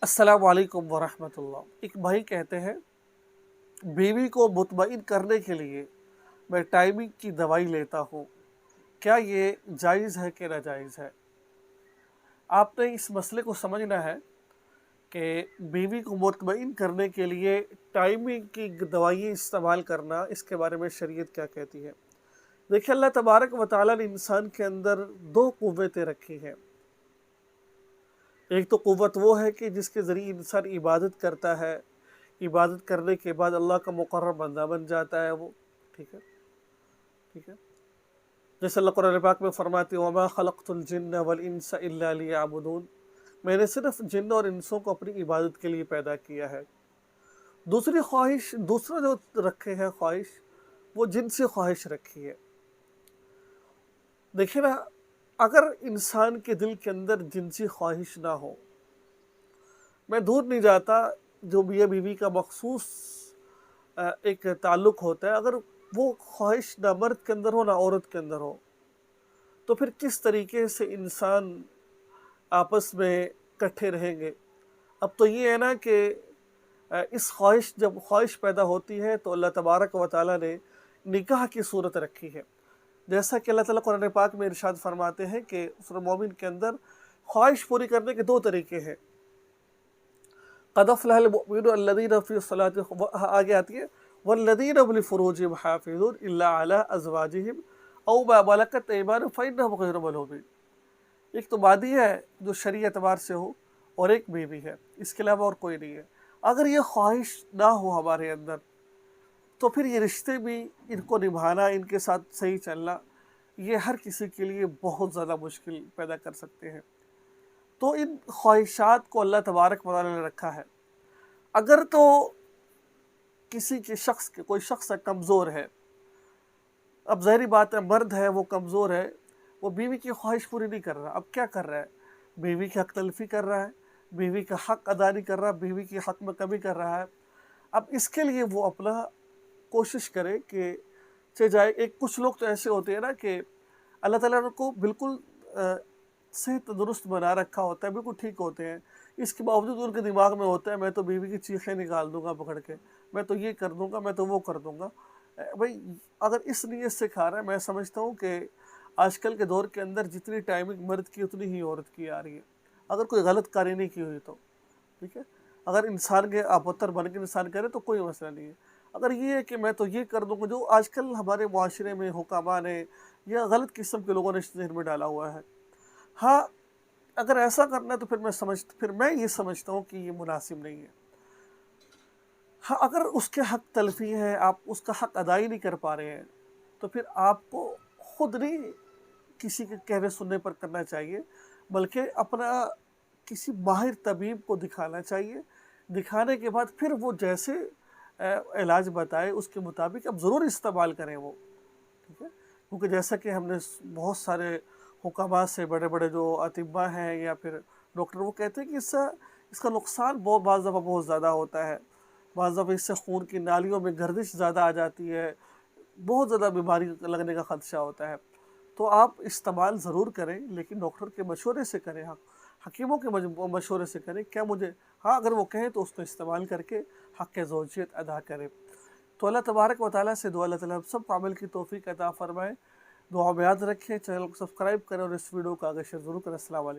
अस्सलाम वालेकुम वरहमतुल्लाह। एक भाई कहते हैं, बीवी को मुतमईन करने के लिए मैं टाइमिंग की दवाई लेता हूँ, क्या ये जायज़ है कि नाजायज़ है? आपने इस मसले को समझना है कि बीवी को मुतमईन करने के लिए टाइमिंग की दवाइयाँ इस्तेमाल करना, इसके बारे में शरीयत क्या कहती है। देखिए, अल्लाह तबारक व तआला ने इंसान के अंदर दो क़ुव्वतें रखी हैं। एक तो क़ुव्वत वो है कि जिसके ज़रिए इंसान इबादत करता है, इबादत करने के बाद अल्लाह का मुक़र्रब बंदा बन जाता है वो। ठीक है, ठीक है। जैसे अल्लाह कुरान पाक में फरमाते हैं, वमा खलक़तुल जिन्न वल इंसा इल्ला लियअबुदून, मैंने सिर्फ जिन्न और इंसों को अपनी इबादत के लिए पैदा किया है। दूसरी ख्वाहिश, दूसरा जो रखे है ख्वाहिश, वो जिनसी ख्वाहिश रखी है। देखिए ना, अगर इंसान के दिल के अंदर जिनसी ख्वाहिश ना हो, मैं दूर नहीं जाता, जो मियाँ बीवी का मखसूस एक ताल्लुक़ होता है, अगर वो ख्वाहिश ना मर्द के अंदर हो ना औरत के अंदर हो, तो फिर किस तरीके से इंसान आपस में इकट्ठे रहेंगे। अब तो ये है ना कि इस ख्वाहिश, जब ख्वाहिश पैदा होती है तो अल्लाह तबारक व तआला ने निकाह की सूरत रखी है। जैसा कि अल्लाह ताला कुरान पाक में इरशाद फरमाते हैं कि सूरह मोमिन के अंदर ख्वाहिश पूरी करने के दो तरीके हैं। क़द अफ़लहल मुअमिनून अल्लज़ीना फ़ी सलातिहिम, आगे आती है, वल्लज़ीना हुम लिफ़ुरूजिहिम हाफ़िज़ून इल्ला अला अज़वाजिहिम औ मा मलकत अयमानुहुम फ़इन्नहुम ग़ैरु मलूमीन। एक तो वादी है जो शरई एतबार से हो, और एक बीवी है, इसके अलावा और कोई नहीं है। अगर ये ख्वाहिश ना हो हमारे अंदर, तो फिर ये रिश्ते भी, इनको निभाना, इनके साथ सही चलना, ये हर किसी के लिए बहुत ज़्यादा मुश्किल पैदा कर सकते हैं। तो इन ख्वाहिशात को अल्लाह तबारक व तआला ने रखा है। अगर तो किसी के शख्स के, कोई शख्स कमज़ोर है, अब ज़ाहिरी बात है, मर्द है, वो कमज़ोर है, वो बीवी की ख्वाहिश पूरी नहीं कर रहा, अब क्या कर रहा है? बीवी की हक़ तलफ़ी कर रहा है, बीवी का हक़ अदा नहीं कर रहा, बीवी के हक़ में कमी कर रहा है। अब इसके लिए वो अपना कोशिश करे कि चाहे जाए। एक कुछ लोग तो ऐसे होते हैं ना कि अल्लाह ताला ने उनको बिल्कुल सही तंदुरुस्त बना रखा होता है, बिल्कुल ठीक होते हैं, इसके बावजूद उनके दिमाग में होता है मैं तो बीवी की चीखें निकाल दूंगा पकड़ के, मैं तो ये कर दूंगा, मैं तो वो कर दूंगा। भाई, अगर इस नीयत से खा रहा है, मैं समझता हूँ कि आजकल के दौर के अंदर जितनी टाइमिंग मर्द की उतनी ही औरत की आ रही है, अगर कोई गलत कार्य नहीं की हुई तो। ठीक है, अगर इंसान के अपहतर बन के इंसान करे तो कोई मसला नहीं है। अगर ये है कि मैं तो ये कर दूंगा, जो आजकल हमारे माशरे में हुक्मा ने या गलत किस्म के लोगों ने जहन में डाला हुआ है, हाँ, अगर ऐसा करना है तो फिर मैं ये समझता हूँ कि ये मुनासिब नहीं है। हाँ, अगर उसके हक़ तलफ़ी है, आप उसका हक़ अदा ही नहीं कर पा रहे हैं, तो फिर आपको खुद नहीं किसी के कहने सुनने पर करना चाहिए, बल्कि अपना किसी माहिर तबीब को दिखाना चाहिए। दिखाने के बाद फिर वो जैसे इलाज बताए उसके मुताबिक अब ज़रूर इस्तेमाल करें वो। ठीक है, क्योंकि जैसा कि हमने बहुत सारे हुक्मा से, बड़े बड़े जो अतिब्बा हैं या फिर डॉक्टर, वो कहते हैं कि इसका नुकसान बाज़ दफ़ा बहुत ज़्यादा होता है। बाज़ दफ़ा इससे खून की नालियों में गर्दिश ज़्यादा आ जाती है, बहुत ज़्यादा बीमारी लगने का ख़दशा होता है। तो आप इस्तेमाल ज़रूर करें, लेकिन डॉक्टर के मशवरे से करें, हकीमों के मशवरे से करें। क्या मुझे, हाँ, अगर वो कहें तो उसको इस्तेमाल करके हक़ ज़ौजियत अदा करें। तो अल्लाह तबारक व तआला से दुआ, अल्लाह ताला हम सब को अमल की तौफ़ीक़ अता फ़रमाए। दुआ में याद रखें, चैनल को सब्सक्राइब करें और इस वीडियो को आगे शेयर ज़रूर करें। अस्सलाम वालेकुम।